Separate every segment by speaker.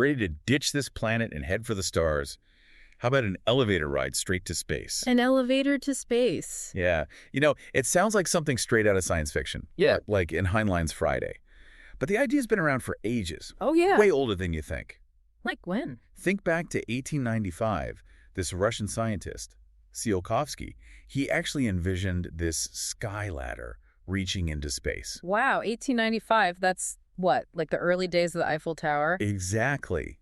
Speaker 1: Ready to ditch this planet and head for the stars. How about an elevator ride straight to space?
Speaker 2: An elevator to space.
Speaker 1: Yeah. It sounds like something straight out of science fiction.
Speaker 2: Yeah.
Speaker 1: Like in Heinlein's Friday. But the idea's been around for ages.
Speaker 2: Oh, yeah.
Speaker 1: Way older than you think.
Speaker 2: Like when?
Speaker 1: Think back to 1895. This Russian scientist, Tsiolkovsky, he actually envisioned this sky ladder reaching into space.
Speaker 2: Wow, 1895. That's what, like the early days of the Eiffel Tower?
Speaker 1: Exactly.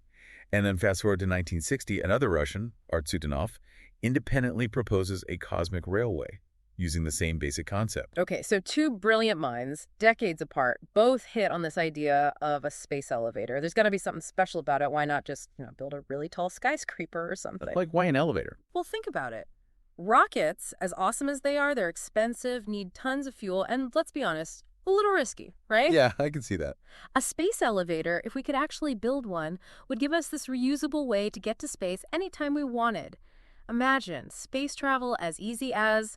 Speaker 1: And then fast forward to 1960, another Russian, Artsutinov, independently proposes a cosmic railway using the same basic concept.
Speaker 2: Okay, so two brilliant minds, decades apart, both hit on this idea of a space elevator. There's got to be something special about it. Why not just, build a really tall skyscraper or something?
Speaker 1: Like, why an elevator?
Speaker 2: Well, think about it. Rockets, as awesome as they are, they're expensive, need tons of fuel, and let's be honest, a little risky, right?
Speaker 1: Yeah, I can see that.
Speaker 2: A space elevator, if we could actually build one, would give us this reusable way to get to space anytime we wanted. Imagine space travel as easy as,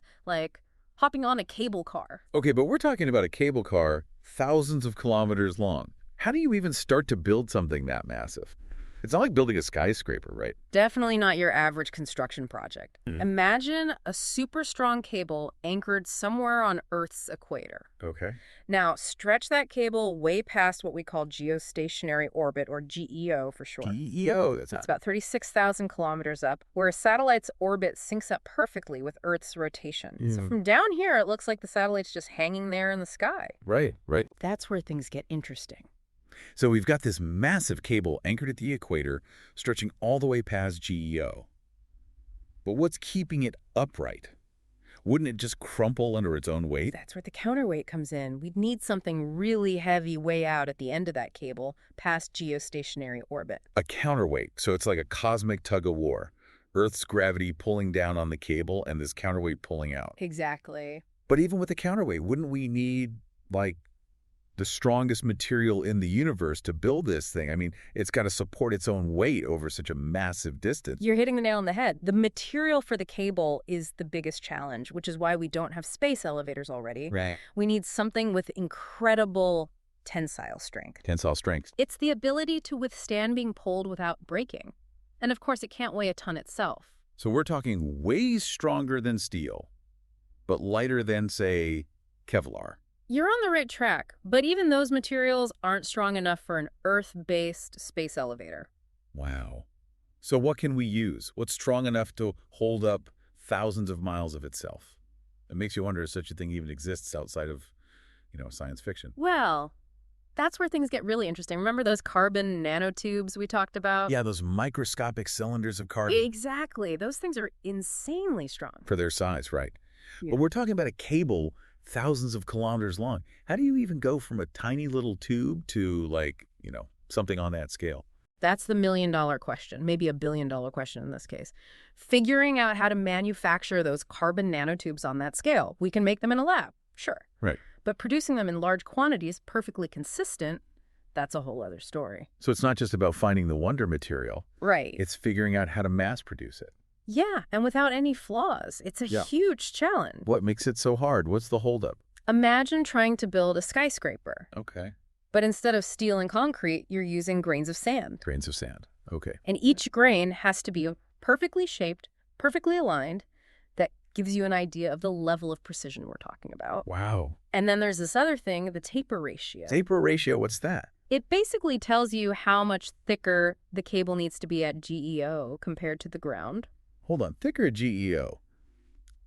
Speaker 2: hopping on a cable car.
Speaker 1: Okay, but we're talking about a cable car thousands of kilometers long. How do you even start to build something that massive? It's not like building a skyscraper, right?
Speaker 2: Definitely not your average construction project. Imagine a super strong cable anchored somewhere on Earth's equator.
Speaker 1: Okay.
Speaker 2: Now, stretch that cable way past what we call geostationary orbit, or GEO for short.
Speaker 1: GEO?
Speaker 2: It's about 36,000 kilometers up, where a satellite's orbit syncs up perfectly with Earth's rotation.
Speaker 1: Yeah.
Speaker 2: So from down here, it looks like the satellite's just hanging there in the sky.
Speaker 1: Right.
Speaker 2: That's where things get interesting.
Speaker 1: So we've got this massive cable anchored at the equator, stretching all the way past GEO. But what's keeping it upright? Wouldn't it just crumple under its own weight?
Speaker 2: That's where the counterweight comes in. We'd need something really heavy way out at the end of that cable, past geostationary orbit.
Speaker 1: A counterweight, so it's like a cosmic tug-of-war. Earth's gravity pulling down on the cable and this counterweight pulling out.
Speaker 2: Exactly.
Speaker 1: But even with the counterweight, wouldn't we need, the strongest material in the universe to build this thing? I mean, it's got to support its own weight over such a massive distance.
Speaker 2: You're hitting the nail on the head. The material for the cable is the biggest challenge, which is why we don't have space elevators already.
Speaker 1: Right.
Speaker 2: We need something with incredible tensile strength.
Speaker 1: Tensile strength.
Speaker 2: It's the ability to withstand being pulled without breaking. And of course, it can't weigh a ton itself.
Speaker 1: So we're talking way stronger than steel, but lighter than, say, Kevlar.
Speaker 2: You're on the right track, but even those materials aren't strong enough for an Earth-based space elevator.
Speaker 1: Wow. So what can we use? What's strong enough to hold up thousands of miles of itself? It makes you wonder if such a thing even exists outside of, science fiction.
Speaker 2: Well, that's where things get really interesting. Remember those carbon nanotubes we talked about?
Speaker 1: Yeah, those microscopic cylinders of carbon.
Speaker 2: Exactly. Those things are insanely strong.
Speaker 1: For their size, right.
Speaker 2: Yeah.
Speaker 1: But we're talking about a cable thousands of kilometers long. How do you even go from a tiny little tube to, something on that scale?
Speaker 2: That's the million-dollar question, maybe a billion-dollar question in this case. Figuring out how to manufacture those carbon nanotubes on that scale. We can make them in a lab, sure.
Speaker 1: Right.
Speaker 2: But producing them in large quantities, perfectly consistent, that's a whole other story.
Speaker 1: So it's not just about finding the wonder material.
Speaker 2: Right.
Speaker 1: It's figuring out how to mass produce it.
Speaker 2: Yeah, and without any flaws. It's a huge challenge.
Speaker 1: What makes it so hard? What's the holdup?
Speaker 2: Imagine trying to build a skyscraper.
Speaker 1: Okay.
Speaker 2: But instead of steel and concrete, you're using grains of sand.
Speaker 1: Grains of sand. Okay.
Speaker 2: And each grain has to be perfectly shaped, perfectly aligned. That gives you an idea of the level of precision we're talking about.
Speaker 1: Wow.
Speaker 2: And then there's this other thing, the taper ratio.
Speaker 1: Taper ratio, what's that?
Speaker 2: It basically tells you how much thicker the cable needs to be at GEO compared to the ground.
Speaker 1: Hold on, thicker at GEO.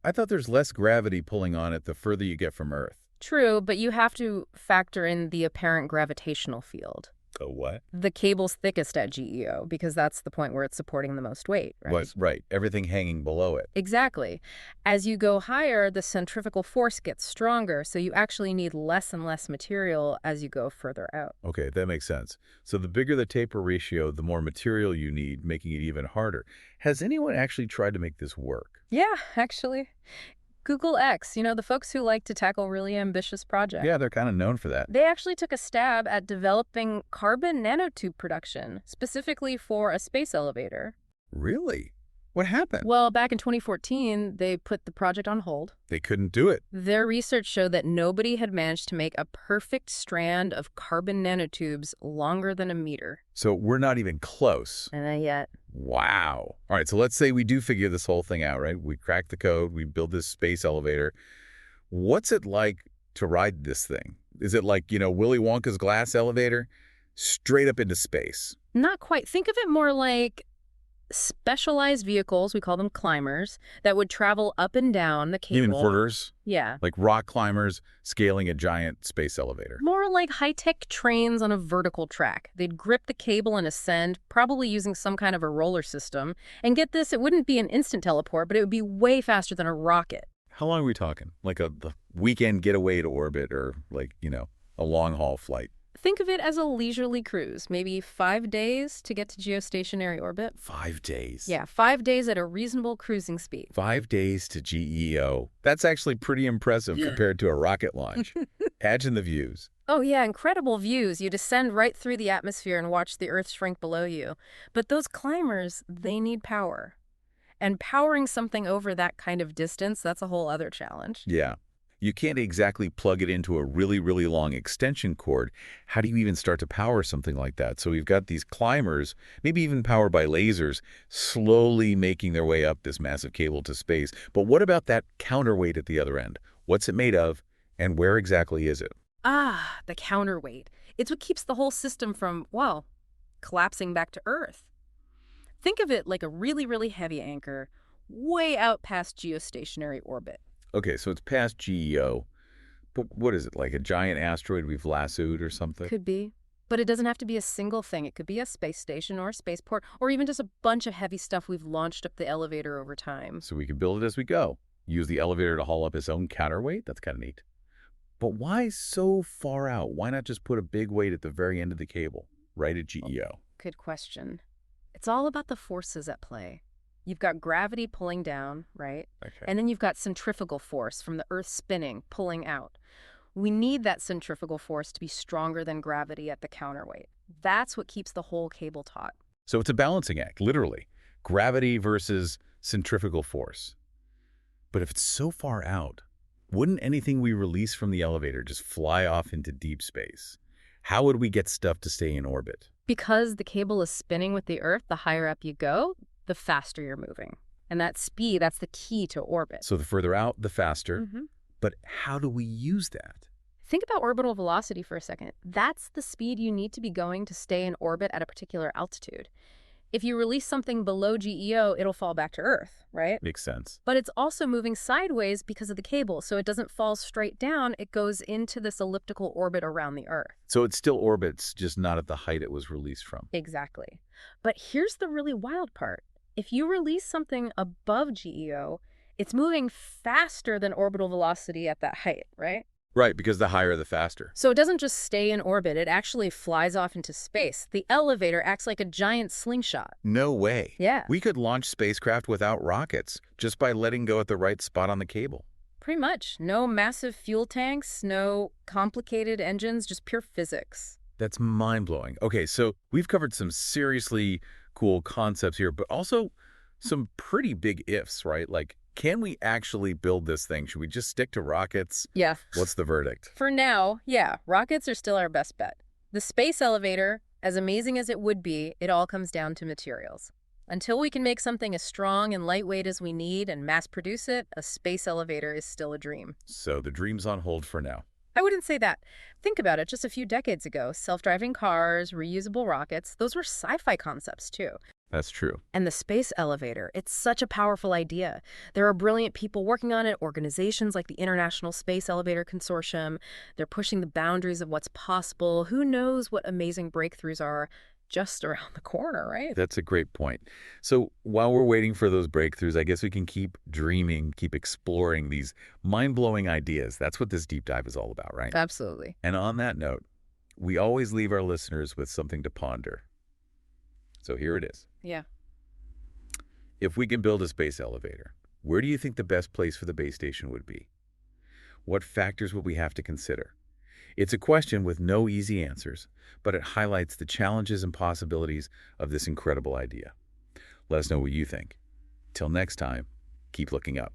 Speaker 1: I thought there's less gravity pulling on it the further you get from Earth.
Speaker 2: True, but you have to factor in the apparent gravitational field.
Speaker 1: A what?
Speaker 2: The cable's thickest at GEO, because that's the point where it's supporting the most weight, right?
Speaker 1: Right. Everything hanging below it.
Speaker 2: Exactly. As you go higher, the centrifugal force gets stronger, so you actually need less and less material as you go further out.
Speaker 1: Okay, that makes sense. So the bigger the taper ratio, the more material you need, making it even harder. Has anyone actually tried to make this work?
Speaker 2: Yeah, actually. Google X, the folks who like to tackle really ambitious projects.
Speaker 1: Yeah, they're kind of known for that.
Speaker 2: They actually took a stab at developing carbon nanotube production, specifically for a space elevator.
Speaker 1: Really? What happened?
Speaker 2: Well, back in 2014, they put the project on hold.
Speaker 1: They couldn't do it.
Speaker 2: Their research showed that nobody had managed to make a perfect strand of carbon nanotubes longer than a meter.
Speaker 1: So we're not even close.
Speaker 2: Not yet.
Speaker 1: Wow. All right, so let's say we do figure this whole thing out, right? We crack the code, we build this space elevator. What's it like to ride this thing? Is it like, Willy Wonka's glass elevator? Straight up into space.
Speaker 2: Not quite. Think of it more like specialized vehicles, we call them climbers, that would travel up and down the cable.
Speaker 1: You mean inverters?
Speaker 2: Yeah.
Speaker 1: Like rock climbers scaling a giant space elevator.
Speaker 2: More like high-tech trains on a vertical track. They'd grip the cable and ascend, probably using some kind of a roller system. And get this, it wouldn't be an instant teleport, but it would be way faster than a rocket.
Speaker 1: How long are we talking? Like the weekend getaway to orbit or a long-haul flight?
Speaker 2: Think of it as a leisurely cruise, maybe 5 days to get to geostationary orbit.
Speaker 1: 5 days?
Speaker 2: Yeah, 5 days at a reasonable cruising speed.
Speaker 1: 5 days to GEO. That's actually pretty impressive compared to a rocket launch. Imagine the views.
Speaker 2: Oh yeah, incredible views. You descend right through the atmosphere and watch the Earth shrink below you. But those climbers, they need power. And powering something over that kind of distance, that's a whole other challenge.
Speaker 1: Yeah. You can't exactly plug it into a really, really long extension cord. How do you even start to power something like that? So we've got these climbers, maybe even powered by lasers, slowly making their way up this massive cable to space. But what about that counterweight at the other end? What's it made of, and where exactly is it?
Speaker 2: Ah, the counterweight. It's what keeps the whole system from, well, collapsing back to Earth. Think of it like a really, really heavy anchor way out past geostationary orbit.
Speaker 1: Okay, so it's past GEO, but what is it, like a giant asteroid we've lassoed or something?
Speaker 2: Could be. But it doesn't have to be a single thing. It could be a space station or a spaceport, or even just a bunch of heavy stuff we've launched up the elevator over time.
Speaker 1: So we can build it as we go. Use the elevator to haul up its own counterweight? That's kind of neat. But why so far out? Why not just put a big weight at the very end of the cable, right at GEO?
Speaker 2: Good question. It's all about the forces at play. You've got gravity pulling down, right?
Speaker 1: Okay.
Speaker 2: And then you've got centrifugal force from the Earth spinning, pulling out. We need that centrifugal force to be stronger than gravity at the counterweight. That's what keeps the whole cable taut.
Speaker 1: So it's a balancing act, literally. Gravity versus centrifugal force. But if it's so far out, wouldn't anything we release from the elevator just fly off into deep space? How would we get stuff to stay in orbit?
Speaker 2: Because the cable is spinning with the Earth, the higher up you go, the faster you're moving. And that speed, that's the key to orbit.
Speaker 1: So the further out, the faster. But how do we use that?
Speaker 2: Think about orbital velocity for a second. That's the speed you need to be going to stay in orbit at a particular altitude. If you release something below GEO, it'll fall back to Earth, right?
Speaker 1: Makes sense.
Speaker 2: But it's also moving sideways because of the cable, so it doesn't fall straight down. It goes into this elliptical orbit around the Earth.
Speaker 1: So it still orbits, just not at the height it was released from.
Speaker 2: Exactly. But here's the really wild part. If you release something above GEO, it's moving faster than orbital velocity at that height, right?
Speaker 1: Right, because the higher, the faster.
Speaker 2: So it doesn't just stay in orbit, it actually flies off into space. The elevator acts like a giant slingshot.
Speaker 1: No way.
Speaker 2: Yeah.
Speaker 1: We could launch spacecraft without rockets, just by letting go at the right spot on the cable.
Speaker 2: Pretty much. No massive fuel tanks, no complicated engines, just pure physics.
Speaker 1: That's mind-blowing. Okay, so we've covered some seriously cool concepts here, but also some pretty big ifs, right? Like, can we actually build this thing? Should we just stick to rockets?
Speaker 2: Yeah.
Speaker 1: What's the verdict?
Speaker 2: For now, yeah, rockets are still our best bet. The space elevator, as amazing as it would be, it all comes down to materials. Until we can make something as strong and lightweight as we need and mass produce it, a space elevator is still a dream.
Speaker 1: So the dream's on hold for now.
Speaker 2: I wouldn't say that. Think about it. Just a few decades ago, self-driving cars, reusable rockets, those were sci-fi concepts too.
Speaker 1: That's true.
Speaker 2: And the space elevator, it's such a powerful idea. There are brilliant people working on it, organizations like the International Space Elevator Consortium. They're pushing the boundaries of what's possible. Who knows what amazing breakthroughs are just around the corner, right?
Speaker 1: That's a great point. So while we're waiting for those breakthroughs, I guess we can keep dreaming, keep exploring these mind-blowing ideas. That's what this deep dive is all about, right?
Speaker 2: Absolutely.
Speaker 1: And on that note, we always leave our listeners with something to ponder. So here it is.
Speaker 2: Yeah.
Speaker 1: If we can build a space elevator, where do you think the best place for the base station would be? What factors would we have to consider? It's a question with no easy answers, but it highlights the challenges and possibilities of this incredible idea. Let us know what you think. Till next time, keep looking up.